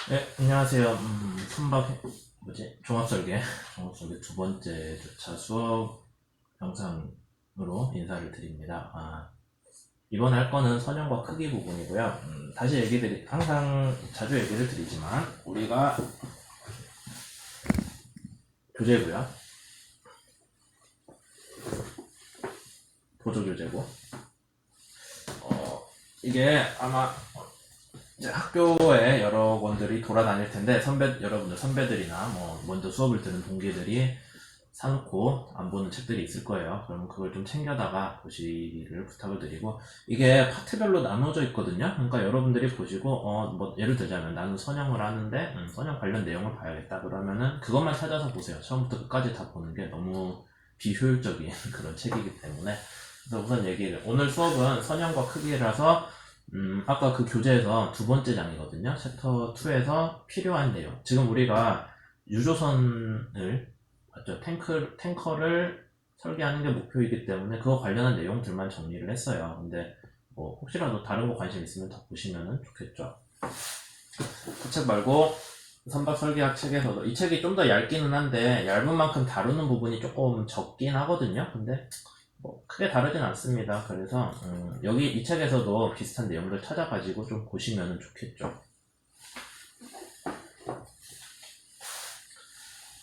네, 안녕하세요. 종합설계, 종합설계 두 번째 주차 수업 영상으로 인사를 드립니다. 이번에 할 거는 선형과 크기 부분이고요. 항상 자주 얘기를 드리지만, 우리가 교재고요. 보조교재고. 이게 아마 이제 학교에 여러 권들이 돌아다닐 텐데 여러분들 선배들이나 뭐 먼저 수업을 듣는 동기들이 사놓고 안 보는 책들이 있을 거예요. 그러면 그걸 좀 챙겨다가 보시기를 부탁을 드리고, 이게 파트별로 나눠져 있거든요. 그러니까 여러분들이 보시고 뭐 예를 들자면 나는 선형을 하는데 선형 관련 내용을 봐야겠다 그러면은 그것만 찾아서 보세요. 처음부터 끝까지 다 보는 게 너무 비효율적인 그런 책이기 때문에. 그래서 오늘 수업은 선형과 크기라서 아까 그 교재에서 두 번째 장이거든요. 챕터 2에서 필요한 내용. 지금 우리가 유조선을, 맞죠? 탱커를 설계하는 게 목표이기 때문에 그거 관련한 내용들만 정리를 했어요. 근데 뭐 혹시라도 다른 거 관심 있으면 더 보시면 좋겠죠. 그 책 말고 선박 설계학 책에서도, 이 책이 좀 더 얇기는 한데 얇은 만큼 다루는 부분이 조금 적긴 하거든요. 근데 뭐 크게 다르진 않습니다. 그래서 여기 이 책에서도 비슷한 내용들 찾아가지고 좀 보시면 좋겠죠.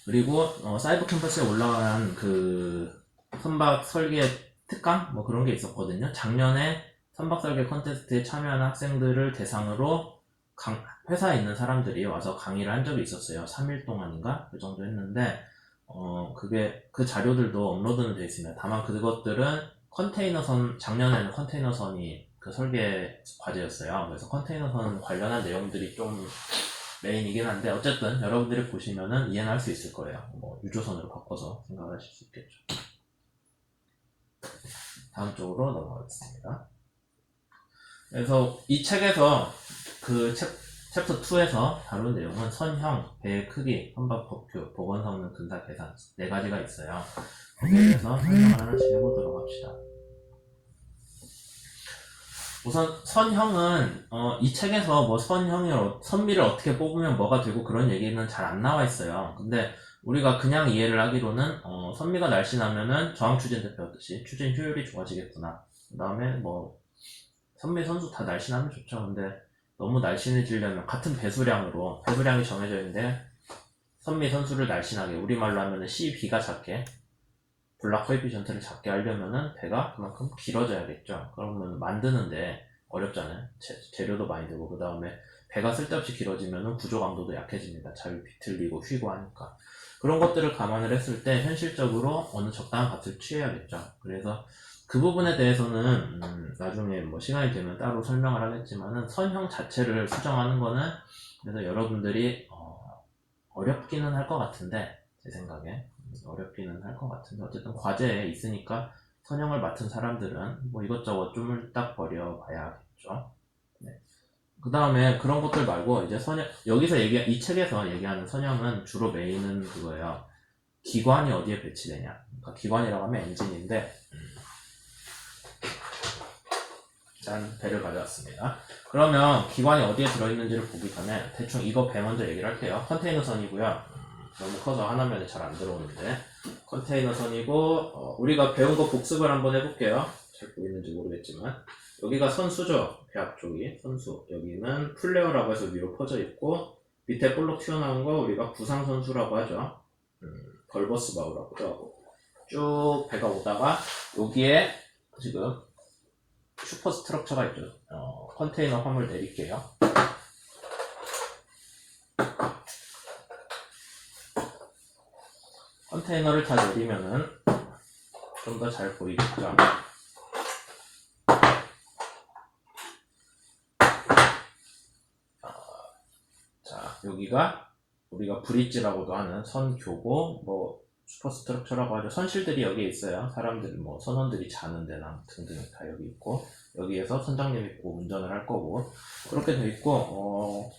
그리고 사이버 캠퍼스에 올라간 그 선박 설계 특강 뭐 그런 게 있었거든요. 작년에 선박 설계 컨테스트에 참여한 학생들을 대상으로 회사에 있는 사람들이 와서 강의를 한 적이 있었어요. 3일 동안인가 그 정도 했는데 그게 그 자료들도 업로드는 되어 있습니다. 다만 그것들은 작년에는 컨테이너선이 그 설계 과제였어요. 그래서 컨테이너선 관련한 내용들이 좀 메인이긴 한데, 어쨌든 여러분들이 보시면은 이해는 할 수 있을 거예요. 뭐 유조선으로 바꿔서 생각하실 수 있겠죠. 다음 쪽으로 넘어가겠습니다. 그래서 이 책에서 챕터 2에서 다룬 내용은 선형, 배의 크기, 선박 법규, 보건 성능, 근사 계산 네 가지가 있어요. 거기에 대해서 설명을 하나씩 해보도록 합시다. 우선 선형은 이 책에서 뭐 선미를 어떻게 뽑으면 뭐가 되고 그런 얘기는 잘 안 나와 있어요. 근데 우리가 그냥 이해를 하기로는 선미가 날씬하면은 저항 추진 때 배웠듯이 추진 효율이 좋아지겠구나. 그 다음에 뭐 선미 선수 다 날씬하면 좋죠. 근데 너무 날씬해지려면 같은 배수량이 정해져 있는데 선미 선수를 날씬하게, 우리말로 하면은 CB가 작게, 블락 코에피션트를 작게 하려면은 배가 그만큼 길어져야겠죠. 그러면 만드는데 어렵잖아요. 재료도 많이 들고, 그 다음에 배가 쓸데없이 길어지면은 구조 강도도 약해집니다. 잘 비틀리고 휘고 하니까. 그런 것들을 감안을 했을 때 현실적으로 어느 적당한 값을 취해야겠죠. 그래서 그 부분에 대해서는 나중에 뭐 시간이 되면 따로 설명을 하겠지만은, 선형 자체를 수정하는 거는 그래서 여러분들이 어렵기는 할 것 같은데, 제 생각에 어렵기는 할 것 같은데, 어쨌든 과제에 있으니까 선형을 맡은 사람들은 뭐 이것저것 좀 딱 버려봐야겠죠. 네. 그 다음에 그런 것들 말고 이제 이 책에서 얘기하는 선형은 주로 메인은 그거예요. 기관이 어디에 배치되냐. 그러니까 기관이라고 하면 엔진인데, 짠, 배를 가져왔습니다. 그러면 기관이 어디에 들어있는지를 보기 전에 대충 이거 배 먼저 얘기를 할게요. 컨테이너선이고요. 너무 커서 하나면에 잘 안 들어오는데, 컨테이너선이고, 우리가 배운 거 복습을 한번 해볼게요. 잘 보이는지 모르겠지만, 여기가 선수죠. 배 앞쪽이 선수. 여기는 플레어라고 해서 위로 퍼져 있고, 밑에 볼록 튀어나온 거 우리가 구상선수라고 하죠. 벌버스 바우라고도 하고. 쭉 배가 오다가 여기에 지금 슈퍼 스트럭처가 있죠. 컨테이너 화물 내릴게요. 컨테이너를 다 내리면은 좀 더 잘 보이겠죠. 자, 여기가 우리가 브릿지라고도 하는 선교고, 뭐 슈퍼스트럭처라고 하죠. 선실들이 여기에 있어요. 사람들, 뭐 선원들이 자는 데나 등등 다 여기 있고, 여기에서 선장님이 있고 운전을 할 거고, 그렇게 돼 있고,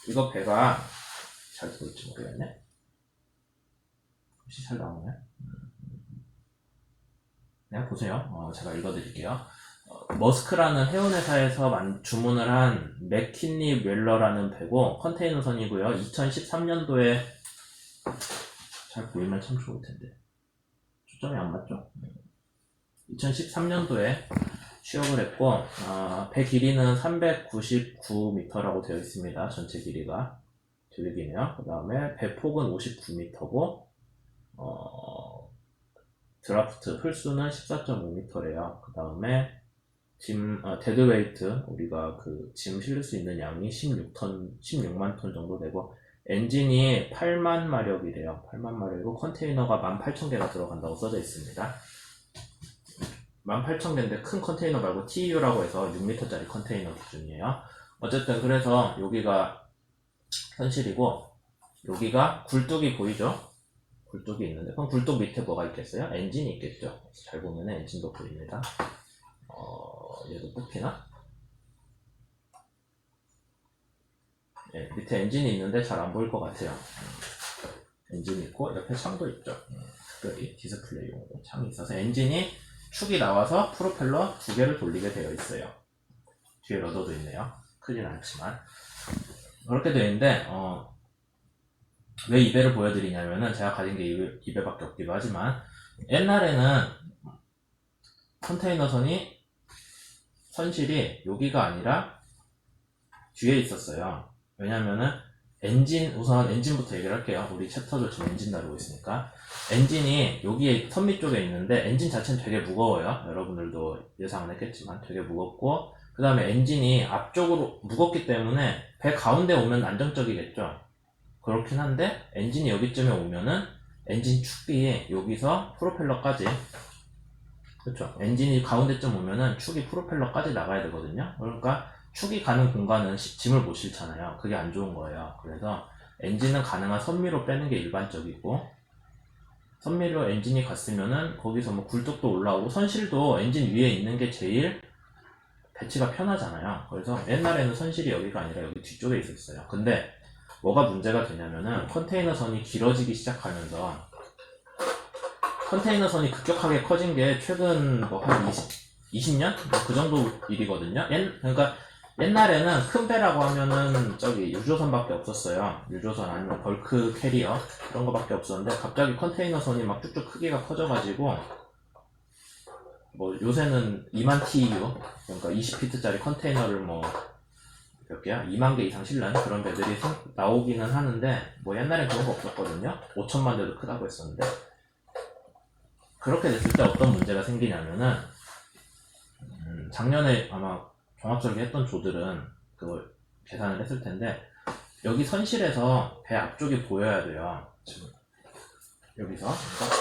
이거 배가 잘 보일지 모르겠네. 혹시 잘 나오네. 그냥 보세요. 제가 읽어드릴게요. 머스크라는 해운회사에서 주문을 한 맥킨리 웰러라는 배고 컨테이너선이고요. 2013년도에 잘 보이면 참 좋을 텐데 초점이 안 맞죠? 2013년도에 취역을 했고 배 길이는 399m라고 되어 있습니다. 전체 길이가 되게 기네요. 그 다음에 배 폭은 59m고 드라프트 홀수는 14.5m래요. 그 다음에 데드웨이트 우리가 그 짐 실을 수 있는 양이 16만 톤 정도 되고 엔진이 8만 마력이래요. 8만 마력이고 컨테이너가 18,000개가 들어간다고 써져 있습니다. 18,000개인데 큰 컨테이너 말고 TU라고 해서 6m짜리 컨테이너 기준이에요. 어쨌든 그래서 여기가 현실이고 여기가 굴뚝이 보이죠? 굴뚝이 있는데 그럼 굴뚝 밑에 뭐가 있겠어요? 엔진이 있겠죠? 잘 보면 엔진도 보입니다. 얘도 뽑히나? 예, 밑에 엔진이 있는데 잘 안 보일 것 같아요. 엔진이 있고 옆에 창도 있죠. 특별히 디스플레이용으로 창이 있어서 엔진이 축이 나와서 프로펠러 2개를 돌리게 되어 있어요. 뒤에 러더도 있네요. 크진 않지만 그렇게 되어 있는데 왜 이 배를 보여드리냐면은 제가 가진 게 이 배밖에 없기도 하지만 옛날에는 컨테이너선이 선실이 여기가 아니라 뒤에 있었어요. 왜냐면은 우선 엔진부터 얘기를 할게요. 우리 챕터도 지금 엔진 다루고 있으니까 엔진이 여기에 선미 쪽에 있는데 엔진 자체는 되게 무거워요. 여러분들도 예상은 했겠지만 되게 무겁고 그 다음에 엔진이 앞쪽으로 무겁기 때문에 배 가운데 오면 안정적이겠죠. 그렇긴 한데 엔진이 여기쯤에 오면은 엔진 축이 여기서 프로펠러까지 그렇죠. 엔진이 가운데쯤 오면은 축이 프로펠러까지 나가야 되거든요. 그러니까 축이 가는 공간은 짐을 못 실잖아요. 그게 안 좋은 거예요. 그래서 엔진은 가능한 선미로 빼는 게 일반적이고 선미로 엔진이 갔으면은 거기서 뭐 굴뚝도 올라오고 선실도 엔진 위에 있는 게 제일 배치가 편하잖아요. 그래서 옛날에는 선실이 여기가 아니라 여기 뒤쪽에 있었어요. 근데 뭐가 문제가 되냐면은 컨테이너선이 길어지기 시작하면서 컨테이너선이 급격하게 커진 게 최근 뭐 한 20년? 뭐 그 정도 일이거든요. 그러니까 옛날에는 큰 배라고 하면은 저기 유조선밖에 없었어요. 유조선 아니면 벌크 캐리어 그런 거밖에 없었는데 갑자기 컨테이너선이 막 쭉쭉 크기가 커져가지고 뭐 요새는 2만 TEU 그러니까 20피트짜리 컨테이너를 뭐 몇 개야? 2만 개 이상 실는 그런 배들이 나오기는 하는데 뭐 옛날엔 그런 거 없었거든요. 5천만 대도 크다고 했었는데 그렇게 됐을 때 어떤 문제가 생기냐면은 작년에 아마 종합설계 했던 조들은 그걸 계산을 했을 텐데 여기 선실에서 배 앞쪽이 보여야 돼요. 지금 여기서 그러니까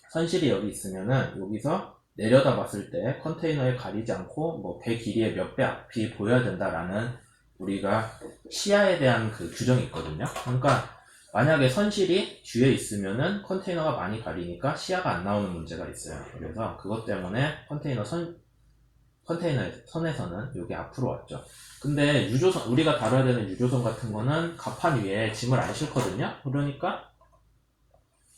선실이 여기 있으면은 여기서 내려다 봤을 때 컨테이너에 가리지 않고 뭐 배 길이의 몇 배 앞이 보여야 된다라는 우리가 시야에 대한 그 규정이 있거든요. 그러니까 만약에 선실이 뒤에 있으면은 컨테이너가 많이 가리니까 시야가 안 나오는 문제가 있어요. 그래서 그것 때문에 컨테이너 선에서는 여기 앞으로 왔죠. 근데 유조선, 우리가 다뤄야 되는 유조선 같은 거는 갑판 위에 짐을 안 싣거든요. 그러니까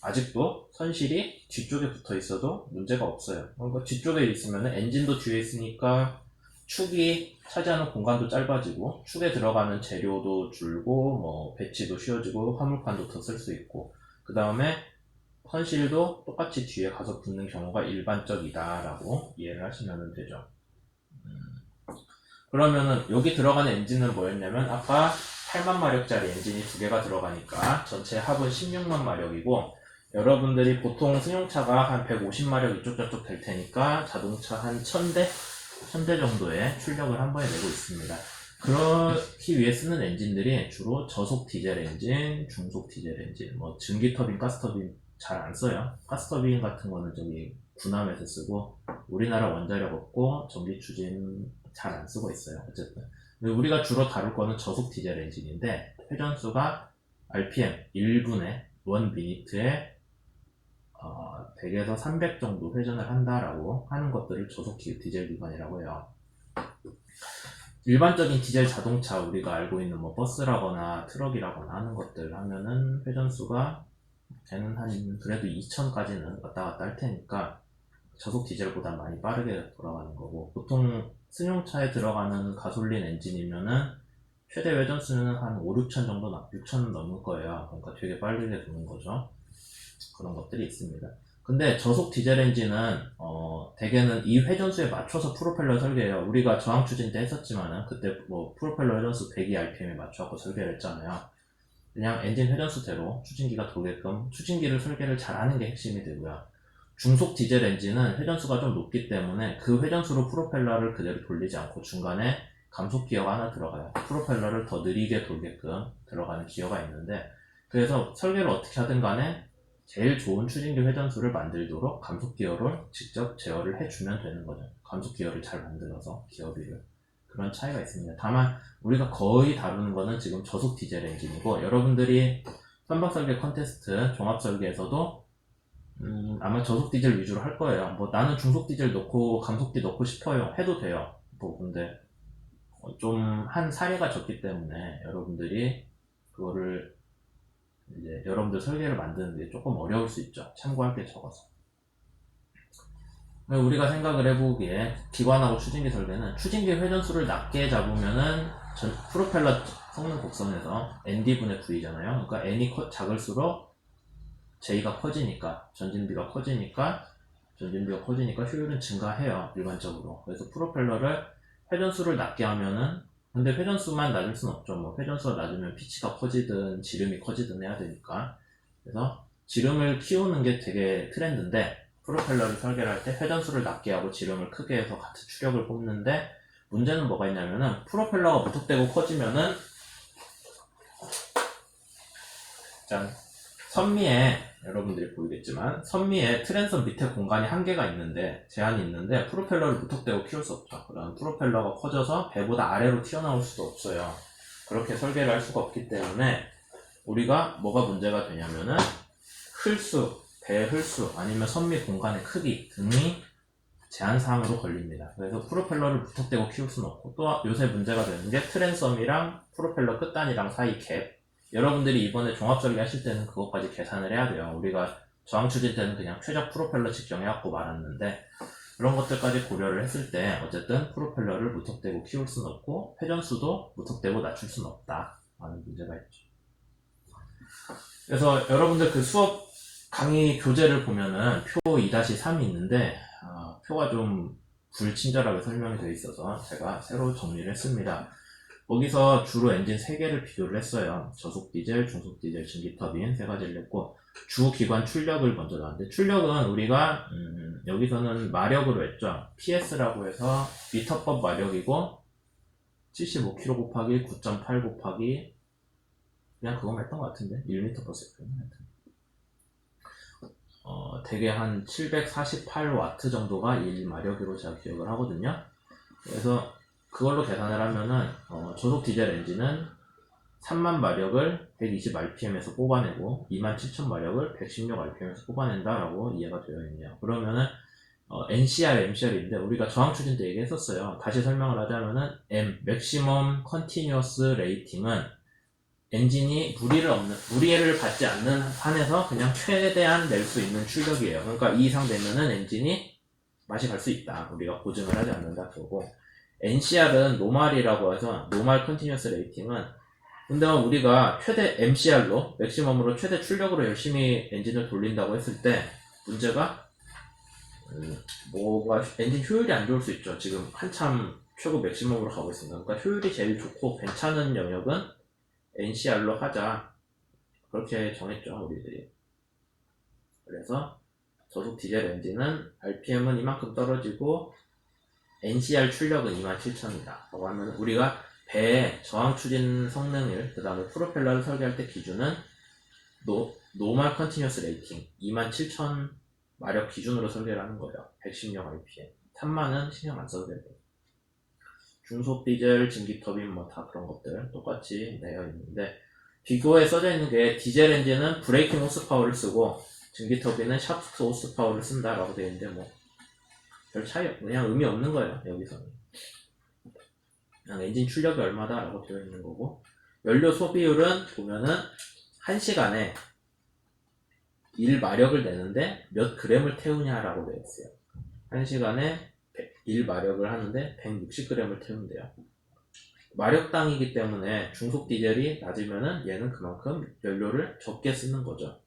아직도 선실이 뒤쪽에 붙어 있어도 문제가 없어요. 그러니까 뒤쪽에 있으면 엔진도 뒤에 있으니까 축이 차지하는 공간도 짧아지고 축에 들어가는 재료도 줄고 뭐 배치도 쉬워지고 화물판도 더 쓸 수 있고 그 다음에 선실도 똑같이 뒤에 가서 붙는 경우가 일반적이다라고 이해를 하시면 되죠. 그러면은 여기 들어가는 엔진은 뭐였냐면 아까 8만 마력짜리 엔진이 2개가 들어가니까 전체 합은 16만 마력이고 여러분들이 보통 승용차가 한 150마력 이쪽 저쪽 될 테니까 자동차 한 1000대 정도의 출력을 한 번에 내고 있습니다. 그렇기 위해 쓰는 엔진들이 주로 저속 디젤 엔진, 중속 디젤 엔진, 뭐 증기터빈, 가스터빈 잘 안 써요. 가스터빈 같은 거는 저기 군함에서 쓰고 우리나라 원자력 없고 전기 추진 잘 안 쓰고 있어요. 어쨌든 우리가 주로 다룰 거는 저속 디젤 엔진인데 회전수가 RPM 1분에 1미니트에 100에서 300 정도 회전을 한다라고 하는 것들을 저속 디젤 기관이라고 해요. 일반적인 디젤 자동차 우리가 알고 있는 뭐 버스라거나 트럭이라거나 하는 것들 하면은 회전수가 걔는 한 그래도 2000까지는 왔다 갔다 할 테니까 저속 디젤보다 많이 빠르게 돌아가는 거고, 보통 승용차에 들어가는 가솔린 엔진이면은 최대 회전수는 한 5, 6천 정도, 6천은 넘을 거예요. 그러니까 되게 빠르게 도는 거죠. 그런 것들이 있습니다. 근데 저속 디젤 엔진은 대개는 이 회전수에 맞춰서 프로펠러 설계해요. 우리가 저항 추진 때 했었지만은 그때 뭐 프로펠러 회전수 102 RPM에 맞춰갖고 설계를 했잖아요. 그냥 엔진 회전수대로 추진기가 돌게끔 추진기를 설계를 잘하는 게 핵심이 되고요. 중속 디젤 엔진은 회전수가 좀 높기 때문에 그 회전수로 프로펠러를 그대로 돌리지 않고 중간에 감속 기어가 하나 들어가요. 프로펠러를 더 느리게 돌게끔 들어가는 기어가 있는데, 그래서 설계를 어떻게 하든 간에 제일 좋은 추진기 회전수를 만들도록 감속 기어를 직접 제어를 해주면 되는 거죠. 감속 기어를 잘 만들어서 기어비를. 그런 차이가 있습니다. 다만 우리가 거의 다루는 거는 지금 저속 디젤 엔진이고, 여러분들이 선박설계 컨테스트 종합설계에서도 아마 저속 디젤 위주로 할 거예요. 뭐 나는 중속 디젤 넣고 감속기 넣고 싶어요 해도 돼요. 뭐 근데 좀 한 사례가 적기 때문에 여러분들이 그거를 이제 여러분들 설계를 만드는 게 조금 어려울 수 있죠. 참고할 게 적어서. 우리가 생각을 해보기에 기관하고 추진기 설계는 추진기 회전수를 낮게 잡으면은 프로펠러 성능 곡선에서 ND분의 V잖아요. 그러니까 N이 작을수록 J가 커지니까 전진비가 커지니까 효율은 증가해요. 일반적으로. 그래서 프로펠러를 회전수를 낮게 하면은, 근데 회전수만 낮을 순 없죠. 뭐 회전수가 낮으면 피치가 커지든 지름이 커지든 해야 되니까. 그래서 지름을 키우는 게 되게 트렌드인데, 프로펠러를 설계를 할 때 회전수를 낮게 하고 지름을 크게 해서 같은 추력을 뽑는데, 문제는 뭐가 있냐면은 프로펠러가 무턱대고 커지면은 짠, 선미에 여러분들이 보이겠지만 선미에 트랜섬 밑에 공간이 한계가 있는데, 제한이 있는데 프로펠러를 무턱대고 키울 수 없죠. 그럼 프로펠러가 커져서 배보다 아래로 튀어나올 수도 없어요. 그렇게 설계를 할 수가 없기 때문에 우리가 뭐가 문제가 되냐면은 배 흘수 아니면 선미 공간의 크기 등이 제한사항으로 걸립니다. 그래서 프로펠러를 무턱대고 키울 수는 없고, 또 요새 문제가 되는 게 트랜섬이랑 프로펠러 끝단이랑 사이 갭. 여러분들이 이번에 종합설계 하실 때는 그것까지 계산을 해야 돼요. 우리가 저항 추진 때는 그냥 최적 프로펠러 측정해갖고 말았는데, 그런 것들까지 고려를 했을 때 어쨌든 프로펠러를 무턱대고 키울 수는 없고 회전수도 무턱대고 낮출 수는 없다 라는 문제가 있죠. 그래서 여러분들 그 수업 강의 교재를 보면은 표 2-3이 있는데 표가 좀 불친절하게 설명이 되어 있어서 제가 새로 정리를 했습니다. 거기서 주로 엔진 3개를 비교를 했어요. 저속 디젤, 중속 디젤, 증기 터빈 3가지를 했고, 주 기관 출력을 먼저 나왔는데, 출력은 우리가 여기서는 마력으로 했죠. PS라고 해서 미터법 마력이고 75kg 곱하기 9.8 곱하기 그냥 그거만 했던 것 같은데 1m/s. 대개 한 748W 정도가 1마력으로 제가 기억을 하거든요. 그래서 그걸로 계산을 하면은 저속 디젤 엔진은 3만 마력을 120 RPM에서 뽑아내고 27,000마력을 116 RPM에서 뽑아낸다라고 이해가 되어 있네요. 그러면은 NCR, MCR인데 우리가 저항 추진 때 얘기했었어요. 다시 설명을 하자면은 Maximum Continuous Rating은 엔진이 무리를 받지 않는 한에서 그냥 최대한 낼 수 있는 출력이에요. 그러니까 이 이상 되면은 엔진이 맛이 갈 수 있다. 우리가 보증을 하지 않는다. 그거고, NCR은 노말이라고 해서 노말 컨티뉴어스 레이팅은, 근데 우리가 최대 MCR로 맥시멈으로 최대 출력으로 열심히 엔진을 돌린다고 했을 때 문제가 뭐가 엔진 효율이 안 좋을 수 있죠. 지금 한참 최고 맥시멈으로 가고 있습니다. 그러니까 효율이 제일 좋고 괜찮은 영역은 NCR로 하자, 그렇게 정했죠 우리들이. 그래서 저속 디젤 엔진은 RPM은 이만큼 떨어지고 NCR 출력은 27,000이다 라고 하면, 우리가 배의 저항 추진 성능을, 그 다음에 프로펠러를 설계할 때 기준은 노멀 컨티뉴어스 레이팅 27,000 마력 기준으로 설계를 하는 거예요. 116 RPM. 3만은 신경 안 써도 되고, 중속 디젤, 증기 터빈 뭐 다 그런 것들 똑같이 내어 있는데, 비교에 써져 있는 게 디젤 엔진은 브레이킹 호스파워를 쓰고 증기 터빈은 샤프트 호스파워를 쓴다라고 되어 있는데, 뭐 별 차이 없고 그냥 의미 없는 거예요. 여기서는 그냥 엔진 출력이 얼마다 라고 되어 있는 거고, 연료 소비율은 보면은 1시간에 1마력을 내는데 몇 그램을 태우냐라고 되어 있어요. 1시간에 1마력을 하는데 160g을 태우면 돼요. 마력당이기 때문에 중속 디젤이 낮으면은 얘는 그만큼 연료를 적게 쓰는 거죠.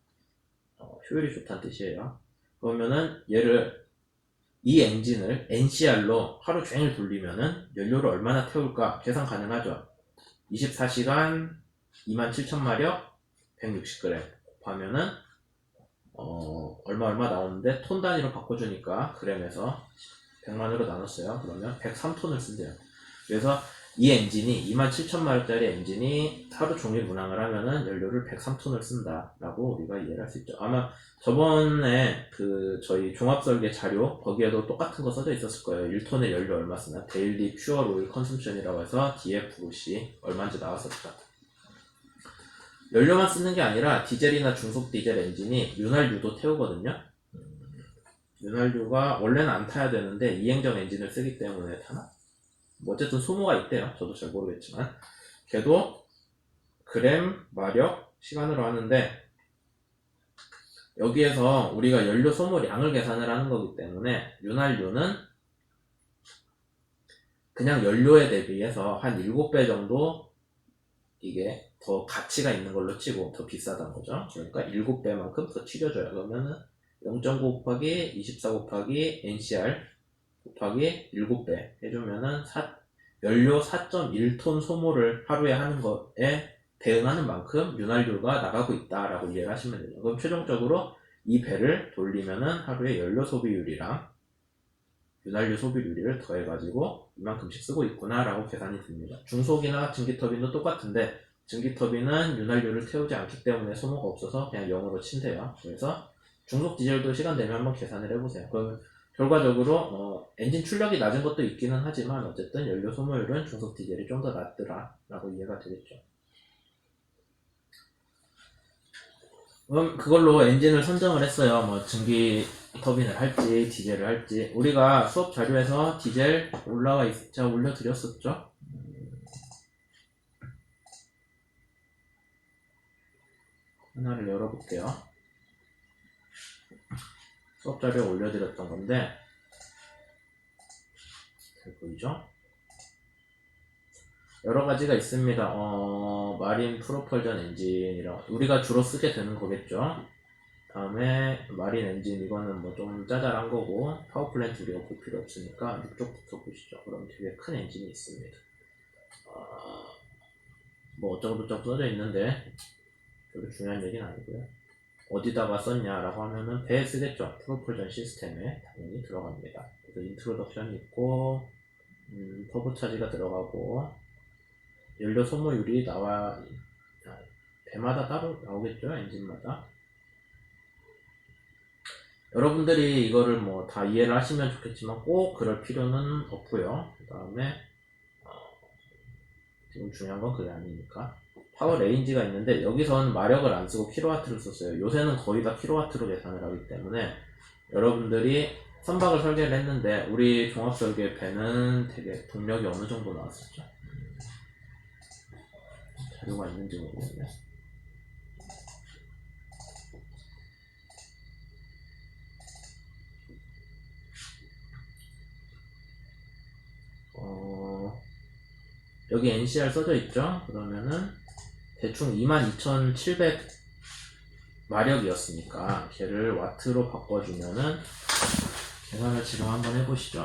효율이 좋다는 뜻이에요. 그러면은 이 엔진을 NCR로 하루 종일 돌리면은 연료를 얼마나 태울까 계산 가능하죠. 24시간 27,000마력 160g 곱하면은 얼마 나오는데 톤 단위로 바꿔주니까 g에서 100만으로 나눴어요. 그러면 103톤을 쓴대요. 그래서 이 엔진이 27,000마력짜리 엔진이 하루 종일 운항을 하면은 연료를 103톤을 쓴다라고 우리가 이해를 할 수 있죠. 아마 저번에 저희 종합설계 자료 거기에도 똑같은 거 써져 있었을 거예요. 1톤의 연료 얼마 쓰나 데일리 퓨어 오일 컨섬션이라고 해서 DFC 얼마인지 나왔었죠. 연료만 쓰는 게 아니라 디젤이나 중속 디젤 엔진이 윤활유도 태우거든요. 윤활유가 원래는 안 타야 되는데 이행정 엔진을 쓰기 때문에 타나? 뭐 어쨌든 소모가 있대요. 저도 잘 모르겠지만 걔도 그램, 마력, 시간으로 하는데 여기에서 우리가 연료 소모량을 계산을 하는 거기 때문에 윤활유는 그냥 연료에 대비해서 한 7배 정도 이게 더 가치가 있는 걸로 치고 더 비싸다는 거죠. 그러니까 7배만큼 더 치료줘요. 그러면은 0.9 곱하기 24 곱하기 NCR 곱하기 7배 해주면은 연료 4.1톤 소모를 하루에 하는 거에 대응하는 만큼 윤활유가 나가고 있다라고 이해를 하시면 되죠. 그럼 최종적으로 이 배를 돌리면은 하루에 연료 소비율이랑 윤활유 소비율을 더해가지고 이만큼씩 쓰고 있구나라고 계산이 됩니다. 중속이나 증기터빈도 똑같은데 증기터빈은 윤활유를 태우지 않기 때문에 소모가 없어서 그냥 0으로 친대요. 그래서 중속 디젤도 시간 되면 한번 계산을 해보세요. 그럼 결과적으로 엔진 출력이 낮은 것도 있기는 하지만 어쨌든 연료 소모율은 중속 디젤이 좀 더 낮더라 라고 이해가 되겠죠. 그럼 그걸로 엔진을 선정을 했어요. 뭐 증기 터빈을 할지 디젤을 할지. 우리가 수업 자료에서 디젤 제가 올려드렸었죠. 하나를 열어볼게요. 수업 자료에 올려드렸던 건데 잘 보이죠? 여러 가지가 있습니다. 마린 프로펄전 엔진이라 우리가 주로 쓰게 되는 거겠죠. 다음에 마린 엔진 이거는 뭐 좀 짜잘한 거고 파워플랜트 우리가 볼 필요 없으니까 이쪽부터 보시죠. 그럼 되게 큰 엔진이 있습니다. 뭐 어쩌고저쩌고 써져 있는데 별로 중요한 얘기는 아니고요. 어디다가 썼냐라고 하면은 배에 쓰겠죠. 프로펄전 시스템에 당연히 들어갑니다. 그래서 인트로덕션이 있고 터보 차지가 들어가고 연료 소모율이 배마다 따로 나오겠죠. 엔진마다. 여러분들이 이거를 뭐 다 이해를 하시면 좋겠지만 꼭 그럴 필요는 없고요. 그 다음에 지금 중요한 건 그게 아니니까 파워 레인지가 있는데 여기선 마력을 안 쓰고 킬로와트를 썼어요. 요새는 거의 다 킬로와트로 계산을 하기 때문에 여러분들이 선박을 설계를 했는데 우리 종합설계 배는 되게 동력이 어느 정도 나왔었죠? 자료가 있는지 모르겠네. 여기 NCR 써져 있죠? 그러면은 대충 22,700 마력이었으니까 걔를 와트로 바꿔주면은 계산을 지금 한번 해보시죠.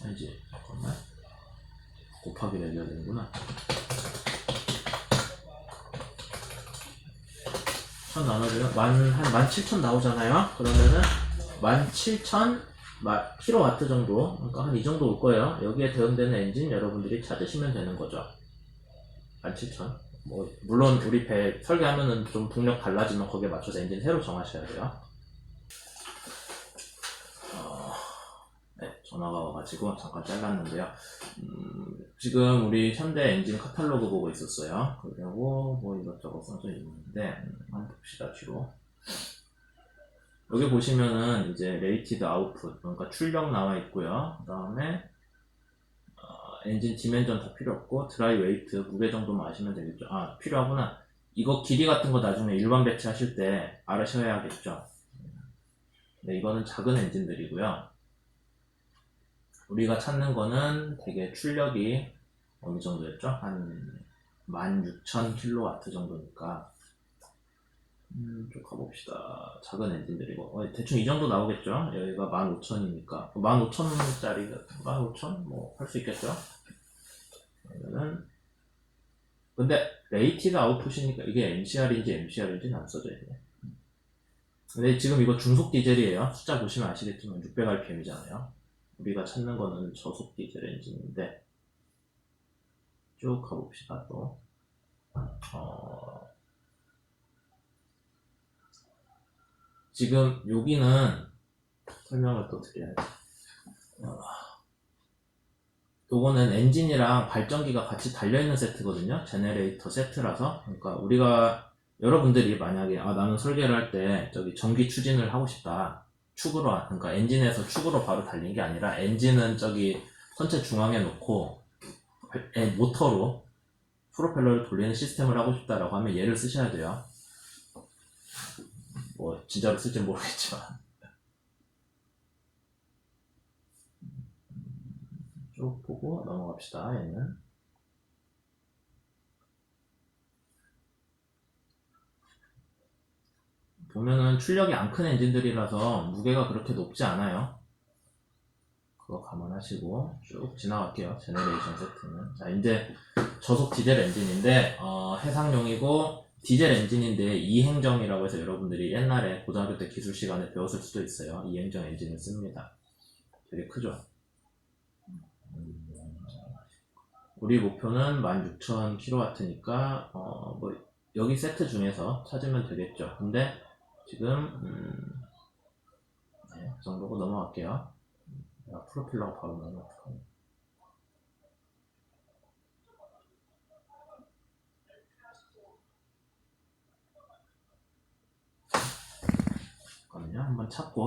아니지, 잠깐만. 곱하기 내려야 되는구나. 1000 나눠주면 한 17,000 나오잖아요. 그러면은 17,000 킬로와트 정도, 그러니까 한 이 정도 올 거예요. 여기에 대응되는 엔진 여러분들이 찾으시면 되는 거죠. 17,000. 뭐 물론 우리 배 설계하면은 좀 동력 달라지면 거기에 맞춰서 엔진 새로 정하셔야 돼요. 네, 전화가 와가지고 잠깐 잘랐는데요. 지금 우리 현대 엔진 카탈로그 보고 있었어요. 그리고 뭐 이것저것 써져 있는데 한번 봅시다. 뒤로 여기 보시면은 이제 레이티드 아웃풋, 그러니까 출력 나와 있고요. 그 다음에 엔진 디멘전 다 필요 없고 드라이 웨이트 무게 정도만 아시면 되겠죠. 필요하구나. 이거 길이 같은 거 나중에 일반 배치하실 때 알으셔야겠죠. 네, 이거는 작은 엔진들이고요. 우리가 찾는 거는 되게 출력이 어느 정도였죠? 한 16,000kW 정도니까 좀 가봅시다. 작은 엔진들이고 대충 이 정도 나오겠죠? 여기가 15,000이니까 15,000짜리 15,000? 뭐 할 수 있겠죠? 그러면은 근데 레이티드 아웃풋이니까 이게 NCR인지 MCR인지는 안 써져 있네. 근데 지금 이거 중속 디젤이에요. 숫자 보시면 아시겠지만 600rpm이잖아요. 우리가 찾는 거는 저속 디젤 엔진인데 쭉 가봅시다. 또 지금 여기는 설명을 또 드려야지. 요거는 엔진이랑 발전기가 같이 달려있는 세트거든요. 제네레이터 세트라서. 그러니까 우리가 여러분들이 만약에 나는 설계를 할 때 저기 전기 추진을 하고 싶다. 축으로, 그러니까 엔진에서 축으로 바로 달린 게 아니라 엔진은 저기 선체 중앙에 놓고 모터로 프로펠러를 돌리는 시스템을 하고 싶다라고 하면 얘를 쓰셔야 돼요. 뭐 진짜로 쓸지 모르겠지만 쭉 보고 넘어갑시다. 얘는 보면은 출력이 안 큰 엔진들이라서 무게가 그렇게 높지 않아요. 그거 감안하시고 쭉 지나갈게요. 제너레이션 세트는. 자, 이제 저속 디젤 엔진인데 해상용이고 디젤 엔진인데 이행정이라고 해서 여러분들이 옛날에 고등학교 때 기술 시간에 배웠을 수도 있어요. 이행정 엔진을 씁니다. 되게 크죠. 우리 목표는 16,000kW니까 뭐 여기 세트 중에서 찾으면 되겠죠. 근데 지금 네, 그 정도고 넘어갈게요. 프로필러가 바로 나오면 어떡하냐. 잠깐만요. 한번 찾고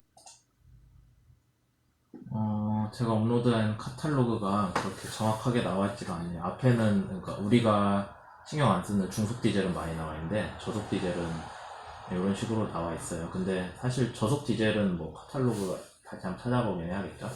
제가 업로드한 카탈로그가 그렇게 정확하게 나와 있지가 않네요. 앞에는 그러니까 우리가 신경 안 쓰는 중속 디젤은 많이 나와 있는데 저속 디젤은 이런 식으로 나와 있어요. 근데 사실 저속 디젤은 뭐 카탈로그 다시 한번 찾아보긴 해야겠죠.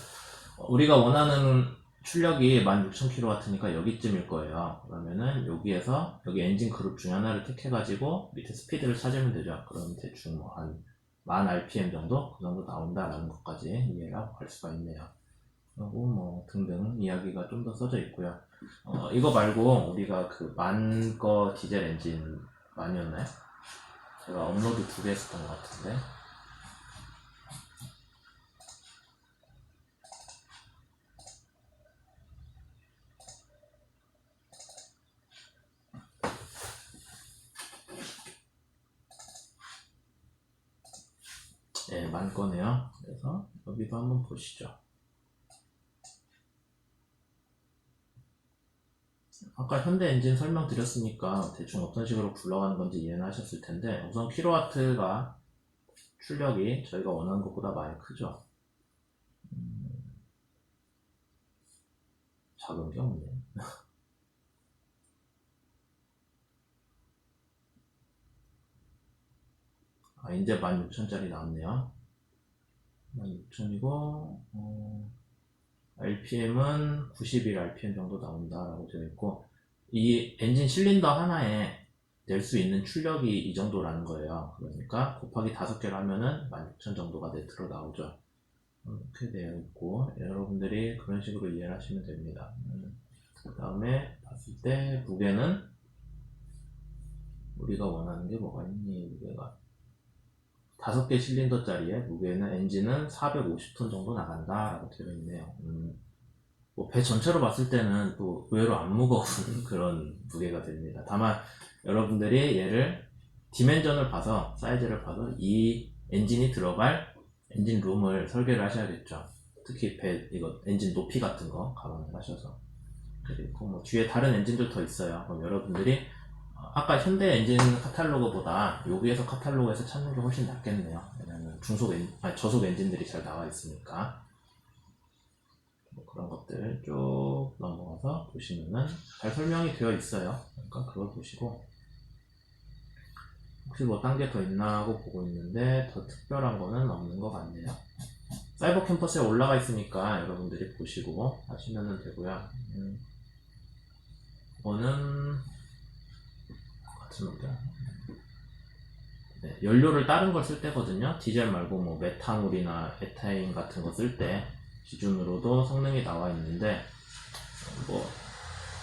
우리가 원하는 출력이 16,000kW니까 여기쯤일 거예요. 그러면은 여기에서 여기 엔진 그룹 중에 하나를 택해가지고 밑에 스피드를 찾으면 되죠. 그럼 대충 뭐 한 1000rpm 정도? 그 정도 나온다라는 것까지 이해를 하고 갈 수가 있네요. 그리고 뭐 등등 이야기가 좀 더 써져 있고요. 이거 말고 우리가 그 만 거 디젤 엔진 만이었나요? 제가 업로드 2개 했었던 것 같은데 네, 만 거네요. 그래서 여기도 한번 보시죠. 아까 현대 엔진 설명드렸으니까 대충 어떤 식으로 굴러가는 건지 이해는 하셨을 텐데 우선 킬로와트가 출력이 저희가 원하는 것보다 많이 크죠. 작은 게 없네. 이제 16,000짜리 나왔네요. 16,000이고 RPM은 91rpm 정도 나온다라고 되어 있고 이 엔진 실린더 하나에 낼 수 있는 출력이 이 정도라는 거예요. 그러니까 곱하기 5개를 하면은 16,000 정도가 네트로 나오죠. 이렇게 되어 있고 여러분들이 그런 식으로 이해를 하시면 됩니다. 그 다음에 봤을 때 무게는 우리가 원하는 게 뭐가 있니? 무게가 5개 실린더짜리에 무게는 엔진은 450톤 정도 나간다 라고 되어 있네요. 뭐 배 전체로 봤을 때는 또 의외로 안 무거운 그런 무게가 됩니다. 다만 여러분들이 얘를 디멘전을 봐서 사이즈를 봐서 이 엔진이 들어갈 엔진 룸을 설계를 하셔야겠죠. 특히 배 이거 엔진 높이 같은 거 감안을 하셔서 그리고 뭐 뒤에 다른 엔진들 더 있어요. 그럼 여러분들이 아까 현대 엔진 카탈로그보다 여기에서 카탈로그에서 찾는 게 훨씬 낫겠네요. 왜냐면 저속 엔진들이 잘 나와 있으니까. 뭐 그런 것들 쭉 넘어가서 보시면은 잘 설명이 되어 있어요. 그러니까 그걸 보시고 혹시 뭐 딴 게 더 있나 하고 보고 있는데 더 특별한 거는 없는 것 같네요. 사이버 캠퍼스에 올라가 있으니까 여러분들이 보시고 하시면 되고요. 이거는 같은 놈이야. 네, 연료를 다른 걸 쓸 때거든요. 디젤 말고 뭐 메탄올이나 에타인 같은 거 쓸 때 기준으로도 성능이 나와 있는데 뭐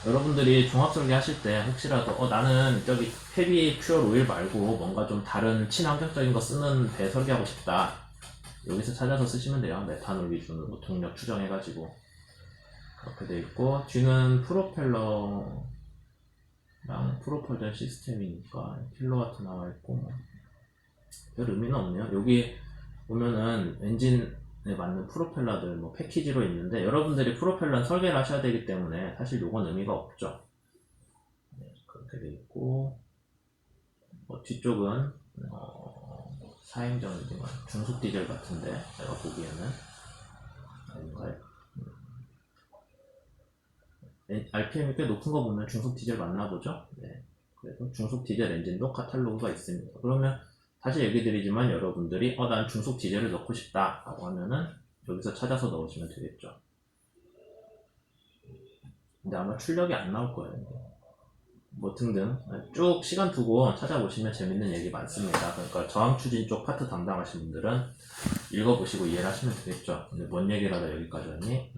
여러분들이 종합설계 하실 때 혹시라도 나는 저기 헤비 퓨얼 오일 말고 뭔가 좀 다른 친환경적인 거 쓰는 배 설계하고 싶다. 여기서 찾아서 쓰시면 돼요. 메탄올 기준으로 동력 추정해가지고 그렇게 돼 있고 뒤는 프로펠러랑 프로펄전 시스템이니까 킬로와트 나와 있고 뭐 별 의미는 없네요. 여기 보면은 엔진에 맞는 프로펠러들 뭐 패키지로 있는데 여러분들이 프로펠러는 설계를 하셔야 되기 때문에 사실 요건 의미가 없죠. 네, 그렇게 돼 있고 뭐 뒤쪽은 사행전이지만 중속 디젤 같은데 제가 보기에는 아닌가요? RPM이 꽤 높은 거 보면 중속 디젤 맞나 보죠? 네. 그래서 중속 디젤 엔진도 카탈로그가 있습니다. 그러면 다시 얘기 드리지만 여러분들이 난 중속 디젤을 넣고 싶다 라고 하면은 여기서 찾아서 넣으시면 되겠죠. 근데 아마 출력이 안 나올 거예요. 뭐 등등 쭉 시간 두고 찾아보시면 재밌는 얘기 많습니다. 그러니까 저항 추진 쪽 파트 담당하신 분들은 읽어보시고 이해를 하시면 되겠죠. 근데 뭔 얘기를 하다 여기까지 왔니?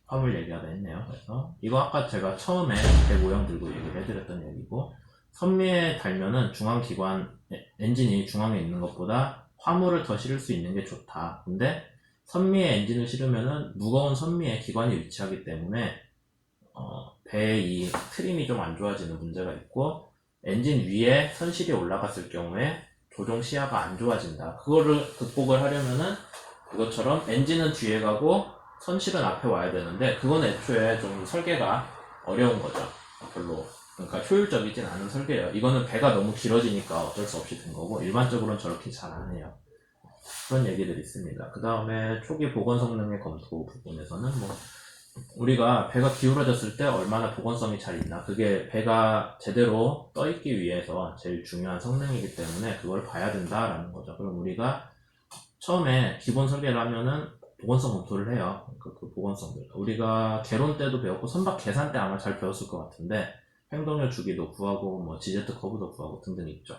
화물 얘기하다 했네요. 그래서 이거 아까 제가 처음에 배모형 들고 얘기를 해드렸던 얘기고 선미에 달면은 중앙기관 엔진이 중앙에 있는 것보다 화물을 더 실을 수 있는 게 좋다. 근데 선미에 엔진을 실으면은 무거운 선미에 기관이 위치하기 때문에 배의 이 트림이 좀 안 좋아지는 문제가 있고 엔진 위에 선실이 올라갔을 경우에 조종 시야가 안 좋아진다. 그거를 극복을 하려면은 이것처럼 엔진은 뒤에 가고 선실은 앞에 와야 되는데 그건 애초에 좀 설계가 어려운 거죠. 별로 그러니까 효율적이진 않은 설계예요. 이거는 배가 너무 길어지니까 어쩔 수 없이 된 거고 일반적으로는 저렇게 잘 안 해요. 그런 얘기들이 있습니다. 그 다음에 초기 복원 성능의 검토 부분에서는 뭐 우리가 배가 기울어졌을 때 얼마나 복원성이 잘 있나 그게 배가 제대로 떠있기 위해서 제일 중요한 성능이기 때문에 그걸 봐야 된다라는 거죠. 그럼 우리가 처음에 기본 설계를 하면은 복원성 검토를 해요. 그 복원성들 우리가 개론 때도 배웠고 선박 계산 때 아마 잘 배웠을 것 같은데 행동력 주기도 구하고 뭐 지제트 커브도 구하고 등등 있죠.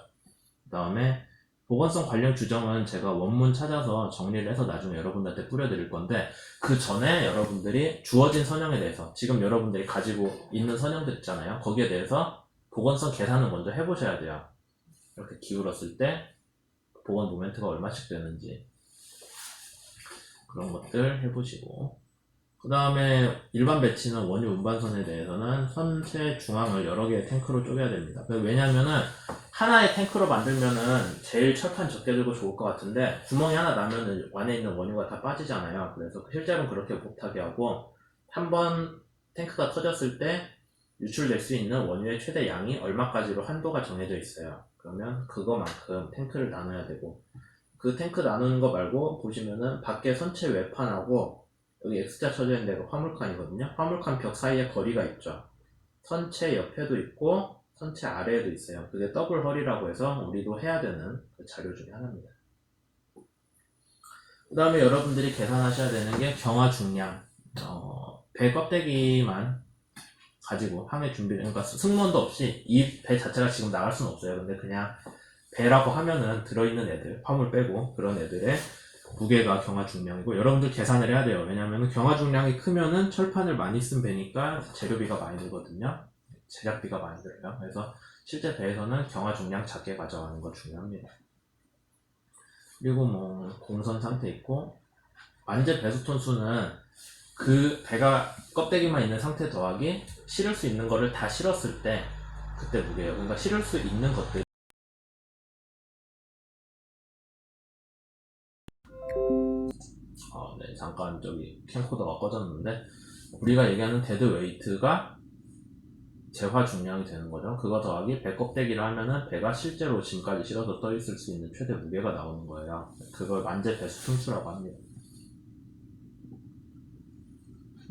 그 다음에 보건성 관련 규정은 제가 원문 찾아서 정리를 해서 나중에 여러분들한테 뿌려드릴 건데 그 전에 여러분들이 주어진 선형에 대해서 지금 여러분들이 가지고 있는 선형들 있잖아요. 거기에 대해서 보건성 계산을 먼저 해보셔야 돼요. 이렇게 기울었을 때 보건 모멘트가 얼마씩 되는지 그런 것들 해보시고 그 다음에 일반 배치는 원유 운반선에 대해서는 선체 중앙을 여러 개의 탱크로 쪼개야 됩니다. 왜냐면은 하나의 탱크로 만들면은 제일 철판 적게 들고 좋을 것 같은데 구멍이 하나 나면은 안에 있는 원유가 다 빠지잖아요. 그래서 실제로는 그렇게 못하게 하고 한번 탱크가 터졌을 때 유출될 수 있는 원유의 최대 양이 얼마까지로 한도가 정해져 있어요. 그러면 그거만큼 탱크를 나눠야 되고 그 탱크 나누는 거 말고 보시면은 밖에 선체 외판하고 여기 X자 쳐져 있는 데가 화물칸이거든요. 화물칸 벽 사이에 거리가 있죠. 선체 옆에도 있고 선체 아래에도 있어요. 그게 더블 헐이라고 해서 우리도 해야 되는 그 자료 중에 하나입니다. 그 다음에 여러분들이 계산하셔야 되는 게 경화 중량. 배 껍데기만 가지고 항해 준비를, 그러니까 승무원도 없이 이 배 자체가 지금 나갈 수는 없어요. 근데 그냥 배라고 하면은 들어있는 애들, 화물 빼고 그런 애들의 무게가 경화 중량이고 여러분들 계산을 해야 돼요. 왜냐면 경화 중량이 크면은 철판을 많이 쓴 배니까 재료비가 많이 들거든요. 제작비가 많이 들어요. 그래서 실제 배에서는 경화 중량 작게 가져가는 거 중요합니다. 그리고 뭐 공선 상태 있고 완제 배수 톤수는 그 배가 껍데기만 있는 상태 더하기 실을 수 있는 거를 다 실었을 때 그때 무게예요. 그러니까 실을 수 있는 것들 네, 잠깐 저기 캠코더가 꺼졌는데 우리가 얘기하는 데드 웨이트가 재화 중량이 되는 거죠. 그거 더하기 배 껍데기를 하면은 배가 실제로 짐까지 실어서 떠 있을 수 있는 최대 무게가 나오는 거예요. 그걸 만재 배수 톤수라고 합니다.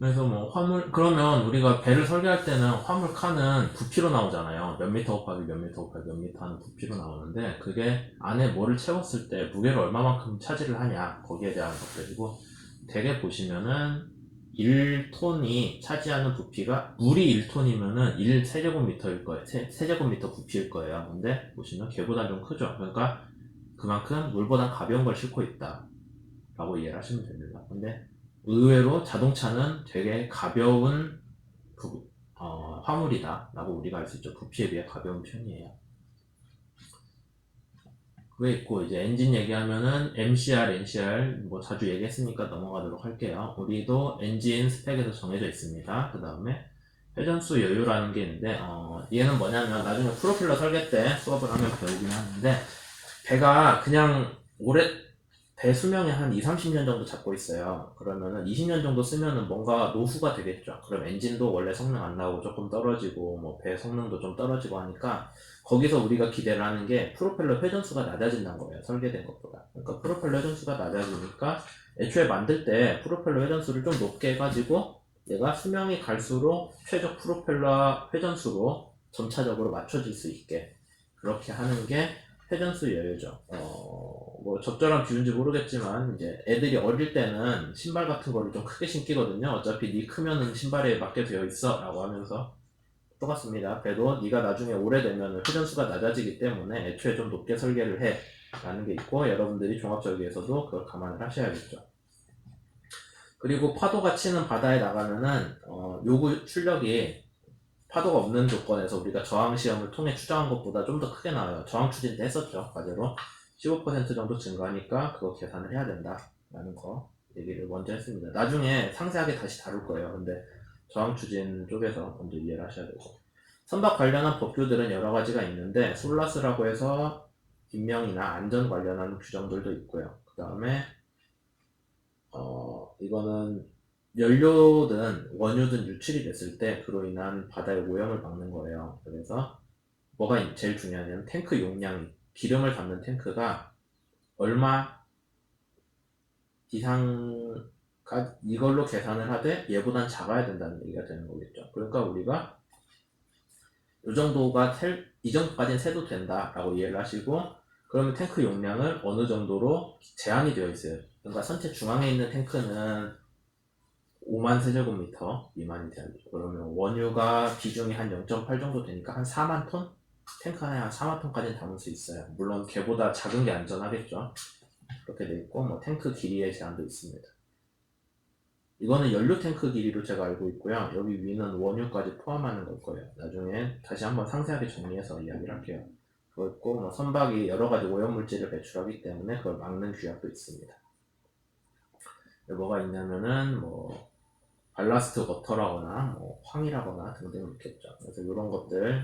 그래서 뭐 화물 그러면 우리가 배를 설계할 때는 화물 칸은 부피로 나오잖아요. 몇 미터 곱하기 몇 미터 곱하기 몇 미터 하는 부피로 나오는데 그게 안에 뭐를 채웠을 때 무게를 얼마만큼 차지를 하냐 거기에 대한 것들이고 대개 보시면은 1톤이 차지하는 부피가 물이 1톤이면은 1세제곱미터일 거예요. 세제곱미터 부피일 거예요. 근데 보시면 걔보다 좀 크죠. 그러니까 그만큼 물보다 가벼운 걸 싣고 있다 라고 이해를 하시면 됩니다. 근데 의외로 자동차는 되게 가벼운 화물이다 라고 우리가 알 수 있죠. 부피에 비해 가벼운 편이에요. 그게 있고 이제 엔진 얘기하면은 MCR, NCR 뭐 자주 얘기했으니까 넘어가도록 할게요. 우리도 엔진 스펙에서 정해져 있습니다. 그 다음에 회전수 여유라는 게 있는데 얘는 뭐냐면 나중에 프로펠러 설계 때 수업을 하면 배우긴 하는데 배가 그냥 배 수명이 한 2, 30년 정도 잡고 있어요. 그러면은 20년 정도 쓰면은 뭔가 노후가 되겠죠. 그럼 엔진도 원래 성능 안 나오고 조금 떨어지고 뭐 배 성능도 좀 떨어지고 하니까 거기서 우리가 기대를 하는 게 프로펠러 회전수가 낮아진다는 거예요. 설계된 것보다. 그러니까 프로펠러 회전수가 낮아지니까 애초에 만들 때 프로펠러 회전수를 좀 높게 해가지고 얘가 수명이 갈수록 최적 프로펠러 회전수로 점차적으로 맞춰질 수 있게 그렇게 하는 게 회전수 여유죠. 뭐 적절한 비유인지 모르겠지만 이제 애들이 어릴 때는 신발 같은 거를 좀 크게 신기거든요. 어차피 네 크면은 신발에 맞게 되어 있어라고 하면서 똑같습니다. 배도 네가 나중에 오래되면 회전수가 낮아지기 때문에 애초에 좀 높게 설계를 해 라는 게 있고 여러분들이 종합설계에서도 그걸 감안을 하셔야겠죠. 그리고 파도가 치는 바다에 나가면은 요구 출력이 파도가 없는 조건에서 우리가 저항 시험을 통해 추정한 것보다 좀 더 크게 나와요. 저항 추진 때 했었죠. 과제로 15% 정도 증가하니까 그거 계산을 해야 된다 라는 거 얘기를 먼저 했습니다. 나중에 상세하게 다시 다룰 거예요. 근데 저항 추진 쪽에서 먼저 이해를 하셔야 되고 선박 관련한 법규들은 여러 가지가 있는데 솔라스라고 해서 인명이나 안전 관련한 규정들도 있고요. 그 다음에 이거는 연료든 원유든 유출이 됐을 때 그로 인한 바다의 오염을 막는 거예요. 그래서 뭐가 제일 중요하냐면 탱크 용량이 기름을 담는 탱크가 얼마 이상가 이걸로 계산을 하되 얘보단 작아야 된다는 얘기가 되는 거겠죠. 그러니까 우리가 이 정도까지는 세도 된다라고 이해를 하시고 그러면 탱크 용량을 어느 정도로 제한이 되어 있어요. 그러니까 선체 중앙에 있는 탱크는 5만 세제곱미터 미만이 돼야 되죠. 그러면 원유가 비중이 한 0.8 정도 되니까 한 4만 톤? 탱크 하나에 한 4만 톤까지는 담을 수 있어요. 물론 걔보다 작은 게 안전하겠죠. 그렇게 돼 있고 뭐 탱크 길이의 제한도 있습니다. 이거는 연료 탱크 길이로 제가 알고 있고요. 여기 위는 원유까지 포함하는 걸 거예요. 나중에 다시 한번 상세하게 정리해서 이야기를 할게요. 그거 있고 뭐 선박이 여러 가지 오염물질을 배출하기 때문에 그걸 막는 규약도 있습니다. 뭐가 있냐면은 뭐 발라스트 워터라거나 뭐 황이라거나 등등 있겠죠. 그래서 이런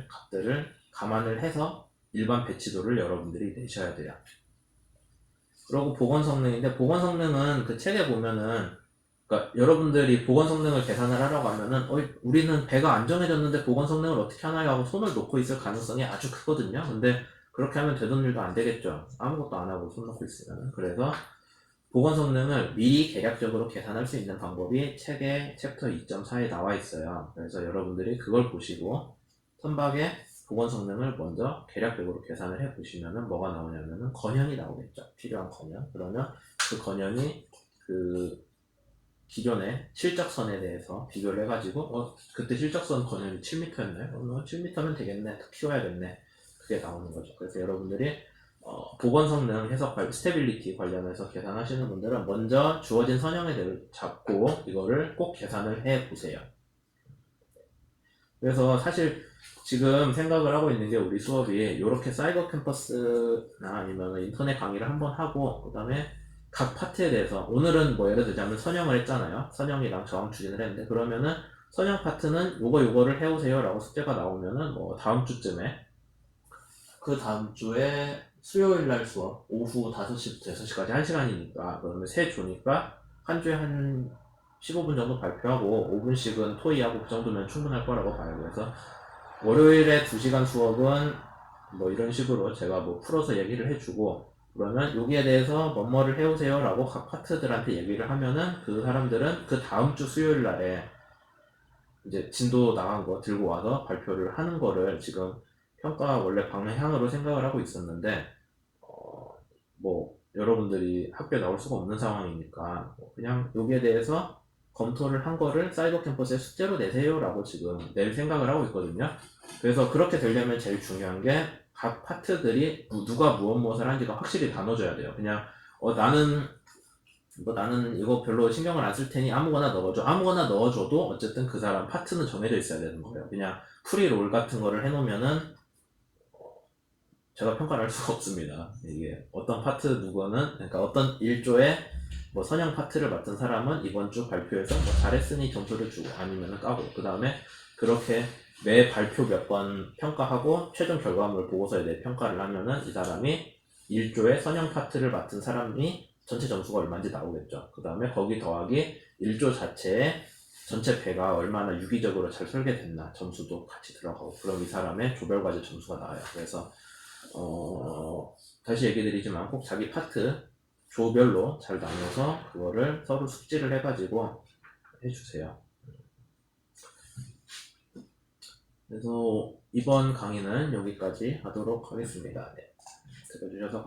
값들을 감안을 해서 일반 배치도를 여러분들이 내셔야 돼요. 그리고 보건 성능인데 보건 성능은 그 책에 보면은 그러니까 여러분들이 보건 성능을 계산을 하려고 하면은 우리는 배가 안전해졌는데 보건 성능을 어떻게 하나요 하고 손을 놓고 있을 가능성이 아주 크거든요. 근데 그렇게 하면 되던 일도 안 되겠죠. 아무것도 안 하고 손 놓고 있으면. 그래서 보건 성능을 미리 계략적으로 계산할 수 있는 방법이 책의 챕터 2.4에 나와 있어요. 그래서 여러분들이 그걸 보시고 선박의 보건 성능을 먼저 계략적으로 계산을 해 보시면은 뭐가 나오냐면은 건현이 나오겠죠. 필요한 건현. 그러면 그 건현이 그 기존의 실적선에 대해서 비교를 해가지고 그때 실적선 건현이 7m였나요? 7m면 되겠네. 더 키워야겠네. 그게 나오는 거죠. 그래서 여러분들이 보건 성능 해석 스테빌리티 관련해서 계산하시는 분들은 먼저 주어진 선형에 대해 잡고 이거를 꼭 계산을 해 보세요. 그래서 사실 지금 생각을 하고 있는 게 우리 수업이 이렇게 사이버 캠퍼스나 아니면 인터넷 강의를 한번 하고 그 다음에 각 파트에 대해서 오늘은 뭐 예를 들자면 선형을 했잖아요. 선형이랑 저항 추진을 했는데 그러면은 선형 파트는 요거를 해오세요 라고 숙제가 나오면은 뭐 다음 주쯤에 그 다음 주에 수요일 날 수업 오후 5시부터 6시까지 1시간이니까 그러면 3조니까 한 주에 한 15분 정도 발표하고 5분씩은 토의하고 그 정도면 충분할 거라고 봐요. 그래서 월요일에 2시간 수업은 뭐 이런 식으로 제가 뭐 풀어서 얘기를 해주고 그러면 여기에 대해서 뭐뭐를 해오세요 라고 각 파트들한테 얘기를 하면은 그 사람들은 그 다음 주 수요일 날에 이제 진도 나간 거 들고 와서 발표를 하는 거를 지금 평가 원래 방향으로 생각을 하고 있었는데 뭐 여러분들이 학교에 나올 수가 없는 상황이니까 그냥 여기에 대해서 검토를 한 거를 사이버 캠퍼스에 숙제로 내세요라고 지금 낼 생각을 하고 있거든요. 그래서 그렇게 되려면 제일 중요한 게 각 파트들이 누가 무엇을 하는지가 확실히 나눠져야 돼요. 그냥 나는 이거 별로 신경을 안 쓸 테니 아무거나 넣어줘. 아무거나 넣어줘도 어쨌든 그 사람 파트는 정해져 있어야 되는 거예요. 그냥 프리롤 같은 거를 해놓으면은 제가 평가를 할 수가 없습니다. 이게 어떤 파트 누구는, 그러니까 어떤 일조에 뭐 선형 파트를 맡은 사람은 이번 주 발표에서 뭐 잘했으니 점수를 주고 아니면은 까고, 그 다음에 그렇게 매 발표 몇 번 평가하고 최종 결과물 보고서에 내 평가를 하면은 이 사람이 일조에 선형 파트를 맡은 사람이 전체 점수가 얼마인지 나오겠죠. 그 다음에 거기 더하기 일조 자체에 전체 배가 얼마나 유기적으로 잘 설계됐나 점수도 같이 들어가고, 그럼 이 사람의 조별과제 점수가 나와요. 그래서 다시 얘기 드리지만 꼭 자기 파트 조별로 잘 나눠서 그거를 서로 숙지를 해가지고 해주세요. 그래서 이번 강의는 여기까지 하도록 하겠습니다. 네, 들어주셔서